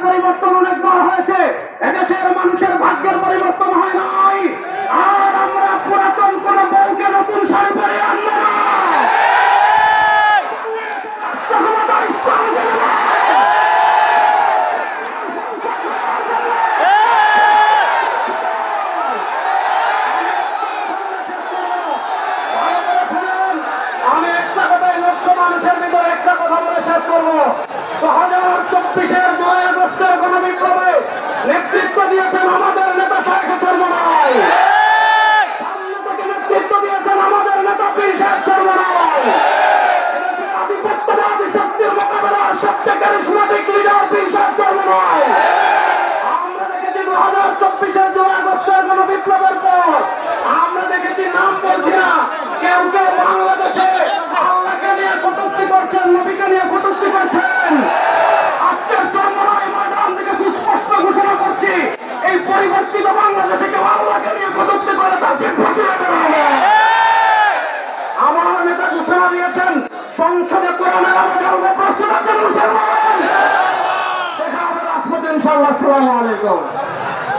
পরিবর্তন অনেকবার হয়েছে, এদেশের মানুষের ভাগ্যের পরিবর্তন হয় নাই। আর আমরা পুরাতন কোন বউকে নতুন শাড়ি পরে আনবো না। আমি একটা কথাই লক্ষ মানুষের ভিতরে একটা কথা বলে শেষ করবো। 2024-এর 9 আগস্টের গণবিপ্লবে নেতৃত্ব দিয়েছেন আমাদের নেতা শেখ চরমনাই, সামনে থেকে নেতৃত্ব দিয়েছেন আমাদের নেতা পীর সাহেব চরমনাই। এদেশের আধিপত্যবাদী শক্তির মোকাবেলার সবচেয়ে ক্যারিসমেটিক লিডার পীর সাহেব চরমনাই। আমরা দেখেছি 2024-এর 9 আগস্টের গণবিপ্লবের পর আমরা দেখেছি, নাম বলছি না, কেউ কেউ বাংলাদেশে আল্লাহকে নিয়ে কটূক্তি করছেন, নবীকে নিয়ে কটূক্তি করছেন। আজকের চরমনাই ময়দান থেকে সুস্পষ্ট ঘোষণা করছি, এই পরিবর্তিত বাংলাদেশে কেউ আল্লাহকে নিয়ে কটূক্তি করে তাকে প্রতিরোধ করা হবে। আমার নেতা ঘোষণা দিয়েছেন, সংসদে কোরআনের আলোচনা প্রস্তুত আছেন মুসলমান। দেখা হবে রাজপথে ইনশাআল্লাহ। আসসালামু আলাইকুম।